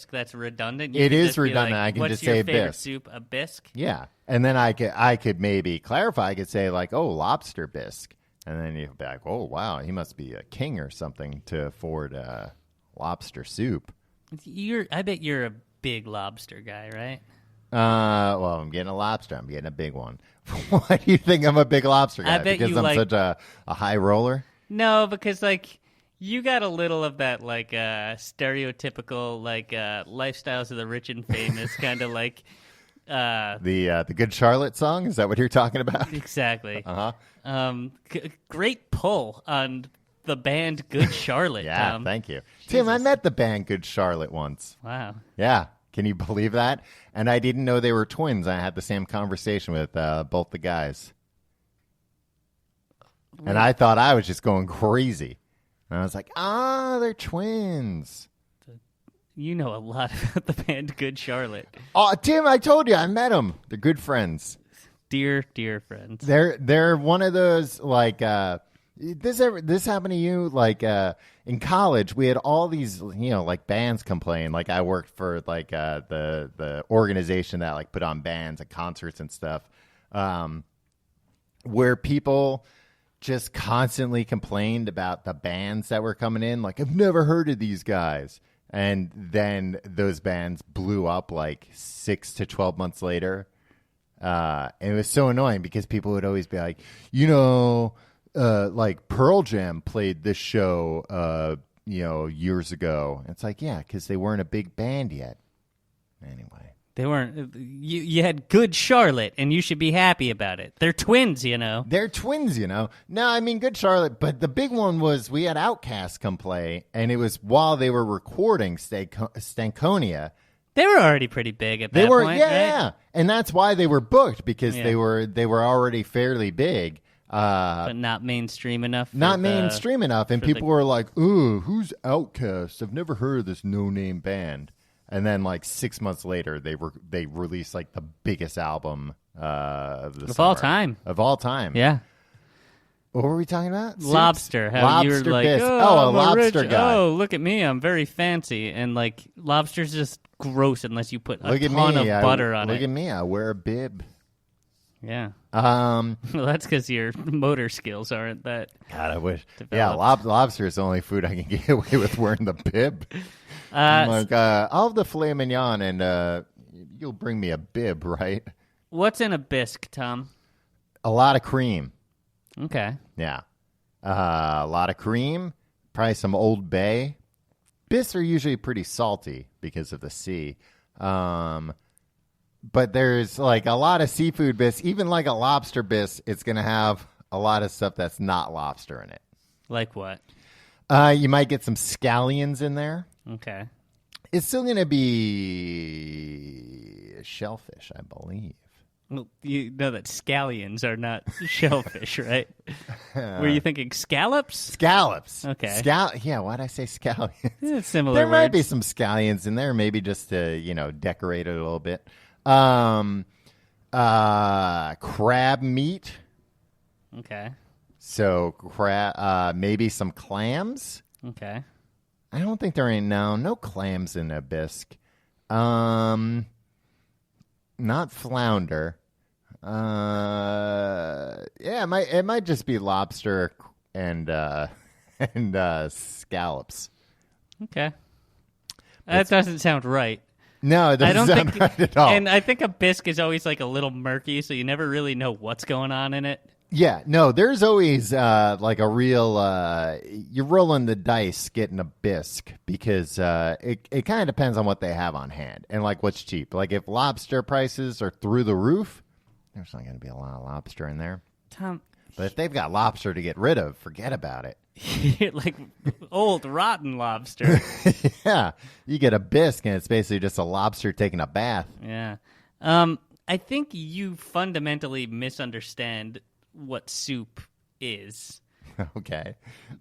bisque that's redundant. It is redundant. I can What's just your say favorite bisque. soup? A bisque? Yeah. And then I could maybe clarify. I could say like, oh, lobster bisque. And then you'd be like, oh, wow, he must be a king or something to afford lobster soup. I bet you're a big lobster guy, right? Well, I'm getting a lobster. I'm getting a big one. Why do you think I'm a big lobster guy? I bet because you I'm like... such a high roller? No, because like you got a little of that like stereotypical like lifestyles of the rich and famous kind of like the Good Charlotte song. Is that what you're talking about? Exactly. Great pull on the band Good Charlotte. Yeah, Tom. thank you, Jesus. Tim. I met the band Good Charlotte once. Wow. Yeah. Can you believe that? And I didn't know they were twins. I had the same conversation with both the guys. And I thought I was just going crazy. And I was like, they're twins. You know a lot about the band Good Charlotte. Oh, Tim, I told you. I met them. They're good friends. Dear, dear friends. They're one of those, like, this happened to you? Like, in college, we had all these, like bands complain. Like, I worked for like the organization that like put on bands and concerts and stuff, where people just constantly complained about the bands that were coming in. Like, I've never heard of these guys. And then those bands blew up like 6 to 12 months later. And it was so annoying because people would always be like, like Pearl Jam played this show, years ago. And it's like, yeah, because they weren't a big band yet. Anyway. They weren't. You had Good Charlotte, and you should be happy about it. They're twins, They're twins, No, I mean, Good Charlotte, but the big one was we had Outkast come play, and it was while they were recording Stankonia. They were already pretty big at that point, yeah. And that's why they were booked, because they were already fairly big. But not mainstream enough. And people were like, ooh, who's Outkast? I've never heard of this no-name band. And then, like 6 months later, they released like the biggest album of all time. Of all time. Yeah. What were we talking about? Lobster. How lobster you were like, bisque. a lobster rich, guy. Oh, look at me, I'm very fancy, and like lobster's just gross unless you put a ton of butter on it. Look at me, I wear a bib. Yeah. Well, that's because your motor skills aren't that. God, I wish. Developed. Yeah, lobster is the only food I can get away with wearing the bib. I'm like, I'll have the filet mignon, and you'll bring me a bib, right? What's in a bisque, Tom? A lot of cream. Okay. Yeah. A lot of cream, probably some Old Bay. Bisques are usually pretty salty because of the sea. But there's like a lot of seafood bisques. Even like a lobster bisque, it's going to have a lot of stuff that's not lobster in it. Like what? You might get some scallions in there. Okay. It's still going to be shellfish, I believe. Well, you know that scallions are not shellfish, right? Were you thinking scallops? Scallops. Okay. Yeah, why'd I say scallions? It's similar There might words. be some scallions in there, maybe just to, decorate it a little bit. Crab meat. Okay. So maybe some clams. Okay. I don't think there ain't no clams in a bisque. Not flounder. Yeah, it might just be lobster and scallops. Okay. That doesn't sound right. No, it doesn't sound right at all. And I think a bisque is always like a little murky, so you never really know what's going on in it. Yeah, no, there's always like a real, you're rolling the dice getting a bisque because it kind of depends on what they have on hand and like what's cheap. Like if lobster prices are through the roof, there's not going to be a lot of lobster in there. Tom. But if they've got lobster to get rid of, forget about it. Like old rotten lobster. Yeah, you get a bisque and it's basically just a lobster taking a bath. Yeah. I think you fundamentally misunderstand what soup is. Okay.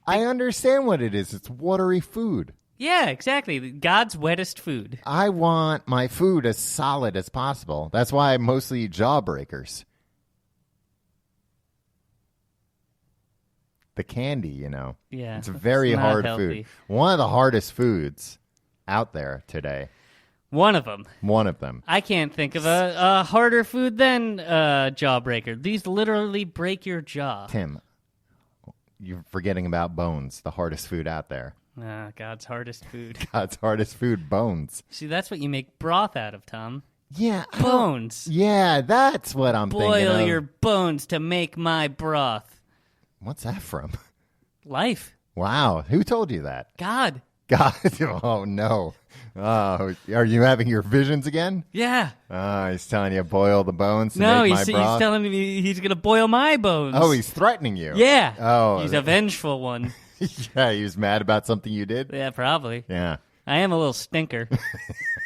I understand what it is. It's watery food. Yeah, exactly. God's wettest food. I want my food as solid as possible. That's why I mostly eat Jawbreakers. The candy, Yeah. It's a very hard healthy. food. One of the hardest foods out there today. One of them. One of them. I can't think of a harder food than jawbreaker. These literally break your jaw. Tim, you're forgetting about bones, the hardest food out there. God's hardest food. God's hardest food, bones. See, that's what you make broth out of, Tom. Yeah. Bones. Yeah, that's what I'm thinking of. Boil your bones to make my broth. What's that from? Life. Wow. Who told you that? God. God. Oh, no. Oh, are you having your visions again? Yeah. He's telling you boil the bones to No, make my he's broth? telling me he's going to boil my bones. Oh, he's threatening you. Yeah. Oh. He's a vengeful one. Yeah, he was mad about something you did? Yeah, probably. Yeah. I am a little stinker.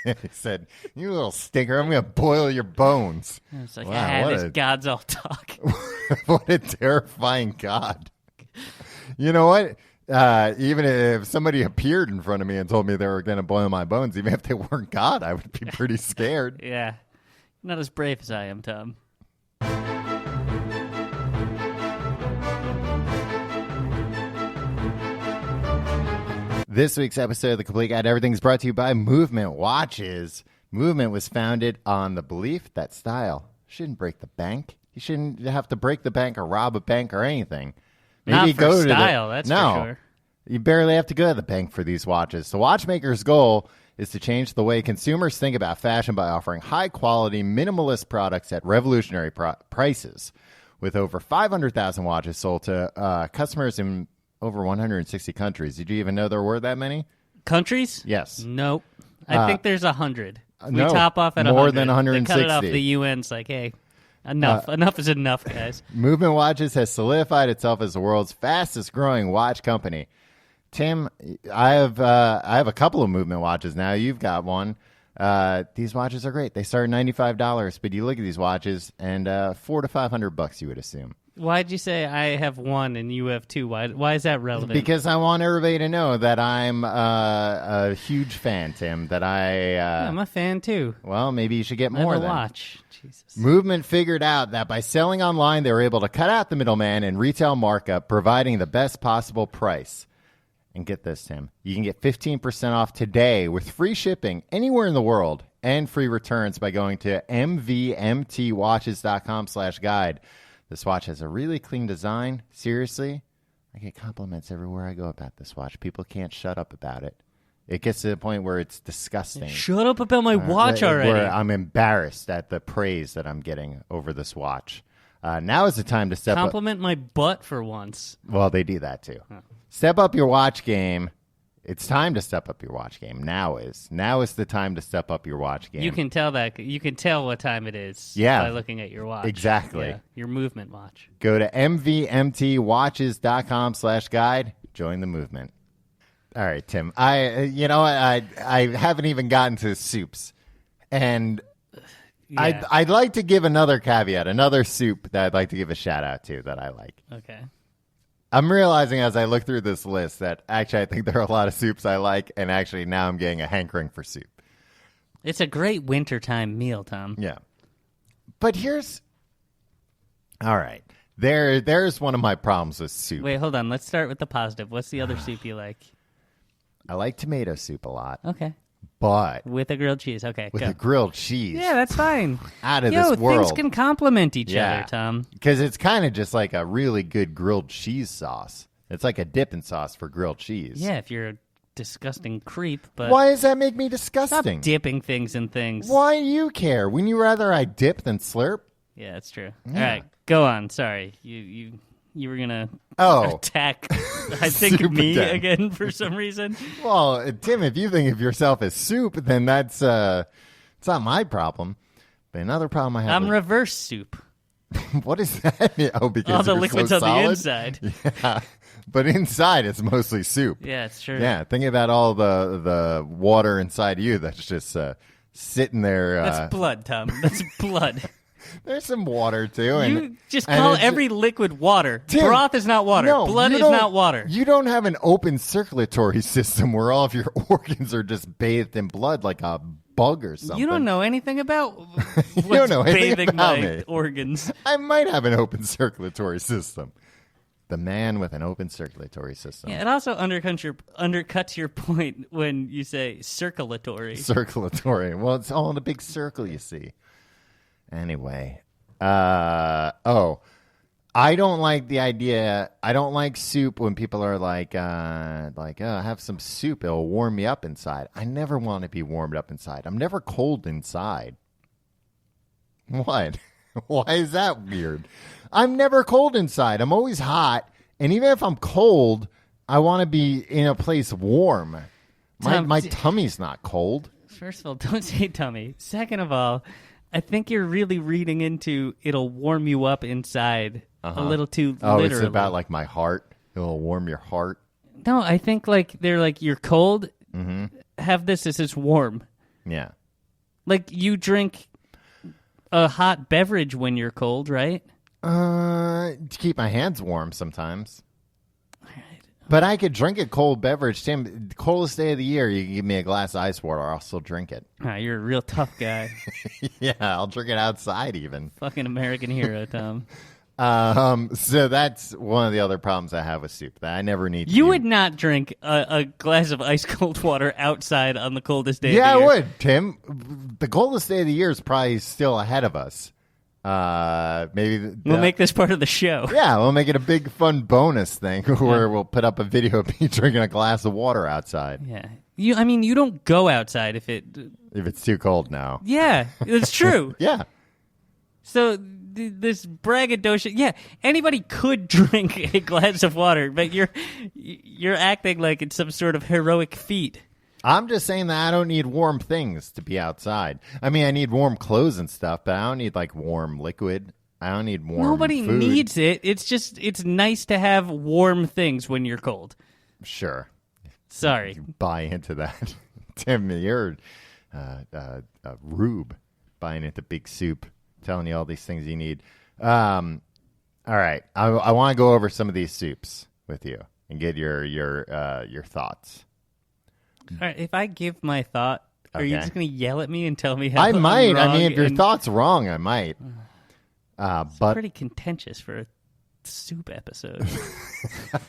He said, you little stinker, I'm going to boil your bones. It's like, Wow, this God's all talk. What a terrifying God. You know what? Even if somebody appeared in front of me and told me they were going to boil my bones, even if they weren't God, I would be pretty scared. Yeah. Not as brave as I am, Tom. This week's episode of The Complete Guide to Everything is brought to you by Movement Watches. Movement was founded on the belief that style shouldn't break the bank. You shouldn't have to break the bank or rob a bank or anything. Not for style, that's for sure. You barely have to go to the bank for these watches. The watchmaker's goal is to change the way consumers think about fashion by offering high-quality, minimalist products at revolutionary prices. With over 500,000 watches sold to customers in over 160 countries. Did you even know there were that many? Countries? Yes. Nope. I think there's 100. We no, top off at 100. More than 160. They cut it off. The UN's like, hey, enough. Enough is enough, guys. Movement Watches has solidified itself as the world's fastest-growing watch company. Tim, I have a couple of Movement watches now. You've got one. These watches are great. They start at $95, but you look at these watches and $400 to $500 you would assume. Why'd you say I have one and you have two? Why is that relevant? Because I want everybody to know that I'm a huge fan, Tim. That I'm a fan too. Well, maybe you should get more than then. Watch. Jesus. Movement figured out that by selling online, they were able to cut out the middleman and retail markup, providing the best possible price. And get this, Tim. You can get 15% off today with free shipping anywhere in the world and free returns by going to mvmtwatches.com/guide. This watch has a really clean design. Seriously, I get compliments everywhere I go about this watch. People can't shut up about it. It gets to the point where it's disgusting. Shut up about my watch already. Where I'm embarrassed at the praise that I'm getting over this watch. Now is the time to step up. Compliment my butt for once. Well, they do that too. Huh. Step up your watch game. It's time to step up your watch game. Now is the time to step up your watch game. You can tell what time it is by looking at your watch. Exactly. Yeah, your movement watch. Go to mvmtwatches.com/guide. Join the movement. All right, Tim. I haven't even gotten to soups. And yeah. I'd like to give another caveat, another soup that I'd like to give a shout out to that I like. Okay. I'm realizing as I look through this list that actually I think there are a lot of soups I like, and actually now I'm getting a hankering for soup. It's a great wintertime meal, Tom. Yeah. But all right. There's one of my problems with soup. Wait, hold on. Let's start with the positive. What's the other soup you like? I like tomato soup a lot. Okay. But with a grilled cheese. Okay, with go. a grilled cheese. Yeah, that's fine. Out of this world. Things can complement each other, Tom. Because it's kind of just like a really good grilled cheese sauce. It's like a dipping sauce for grilled cheese. Yeah, if you're a disgusting creep. But why does that make me disgusting? Stop dipping things in things. Why do you care? Wouldn't you rather I dip than slurp? Yeah, that's true. Yeah. All right, go on. Sorry. You were going to attack, I think, me again for some reason. Well, Tim, if you think of yourself as soup, then it's not my problem. But another problem I have... I'm reverse soup. What is that? Oh, because all the liquids so on solid? The inside. Yeah, but inside it's mostly soup. Yeah, it's true. Yeah, think about all the water inside you that's just sitting there. That's blood, Tom. That's blood. There's some water, too. And, you just call every liquid water. Tim, broth is not water. No, blood is not water. You don't have an open circulatory system where all of your organs are just bathed in blood like a bug or something. You don't know anything about what's don't know anything bathing about my me. organs. I might have an open circulatory system. The man with an open circulatory system. Yeah, it also undercuts your point when you say circulatory. Circulatory. Well, it's all in a big circle, you see. Anyway. I don't like the idea. I don't like soup when people are like, have some soup. It'll warm me up inside. I never want to be warmed up inside. I'm never cold inside. What? Why is that weird? I'm never cold inside. I'm always hot. And even if I'm cold, I want to be in a place warm. My tummy's not cold. First of all, don't say tummy. Second of all, I think you're really reading into it'll warm you up inside a little too literally. It's about like my heart. It'll warm your heart. No, I think like they're like, you're cold. Mm-hmm. Have this is warm. Yeah. Like you drink a hot beverage when you're cold, right? To keep my hands warm sometimes. But I could drink a cold beverage. Tim, the coldest day of the year, you can give me a glass of ice water, I'll still drink it. You're a real tough guy. Yeah, I'll drink it outside even. Fucking American hero, Tom. So that's one of the other problems I have with soup, that I never need to. You would not drink a glass of ice cold water outside on the coldest day of the year. year. Yeah, I would, Tim. The coldest day of the year is probably still ahead of us. Maybe we'll make this part of the show. Yeah, we'll make it a big fun bonus thing where we'll put up a video of me drinking a glass of water outside. Yeah, you don't go outside if it's too cold now. Yeah, it's true. Yeah. So this braggadocio. Yeah, anybody could drink a glass of water, but you're acting like it's some sort of heroic feat. I'm just saying that I don't need warm things to be outside. I mean, I need warm clothes and stuff, but I don't need like warm liquid. I don't need warm Nobody food. needs it. It's nice to have warm things when you're cold. Sure. Sorry. You buy into that. Tim, you're a rube buying into big soup, telling you all these things you need. All right. I want to go over some of these soups with you and get your thoughts. All right, if I give my thought, are you just going to yell at me and tell me how I might. I'm wrong? I mean, if your thought's wrong, I might. But pretty contentious for a soup episode.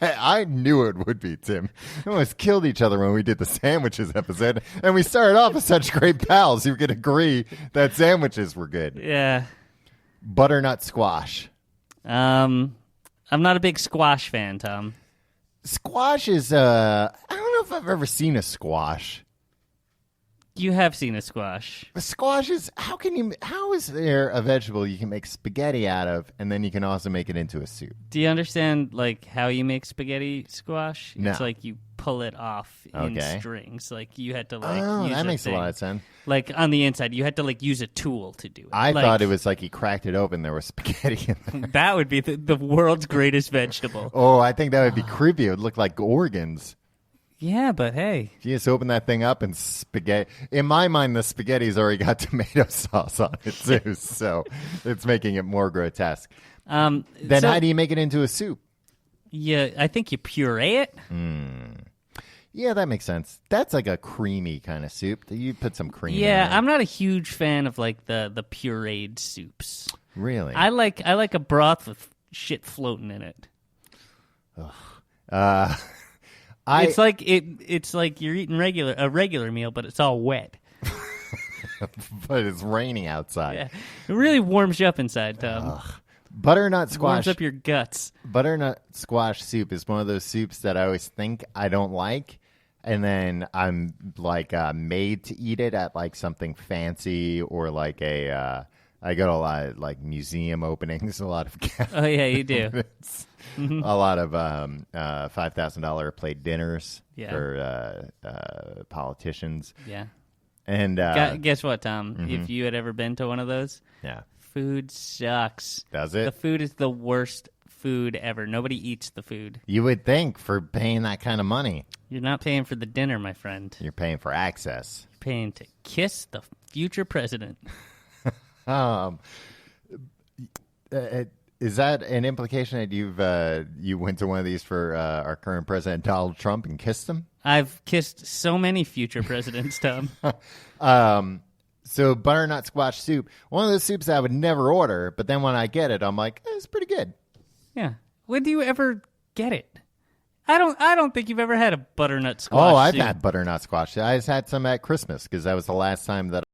I knew it would be, Tim. We almost killed each other when we did the sandwiches episode, and we started off as such great pals who could agree that sandwiches were good. Yeah. Butternut squash. I'm not a big squash fan, Tom. Squash is, I don't know if I've ever seen a squash. You have seen a squash. A squash is, how is there a vegetable you can make spaghetti out of, and then you can also make it into a soup? Do you understand, like, how you make spaghetti squash? No. It's like you pull it off in strings. Like, you had to, like, oh, use that a makes thing. a lot of sense. Like, on the inside, you had to, like, use a tool to do it. I thought it was like he cracked it open, there was spaghetti in there. That would be the world's greatest vegetable. Oh, I think that would be creepy. It would look like organs. Yeah, but hey. You just open that thing up and spaghetti. In my mind, the spaghetti's already got tomato sauce on it, too. So it's making it more grotesque. Then how do you make it into a soup? Yeah, I think you puree it. Yeah, that makes sense. That's like a creamy kind of soup. You put some cream in it. Yeah, I'm not a huge fan of like the pureed soups. Really? I like a broth with shit floating in it. It's like you're eating a regular meal, but it's all wet. But it's raining outside. Yeah. It really warms you up inside, Tom. Butternut squash. Warms up your guts. Butternut squash soup is one of those soups that I always think I don't like, and then I'm like made to eat it at like something fancy or like I go to a lot of like museum openings, a lot of oh yeah, you do. A lot of $5,000 plate dinners for politicians. Yeah. And guess what, Tom? If you had ever been to one of those, food sucks. Does it? The food is the worst food ever. Nobody eats the food. You would think for paying that kind of money. You're not paying for the dinner, my friend. You're paying for access. You're paying to kiss the future president. Is that an implication that you went to one of these for our current president, Donald Trump, and kissed him? I've kissed so many future presidents, Tom. So butternut squash soup, one of those soups I would never order, but then when I get it, I'm like, it's pretty good. Yeah. When do you ever get it. I don't think you've ever had a butternut squash. Oh, I've soup. had butternut squash. I just had some at Christmas because that was the last time that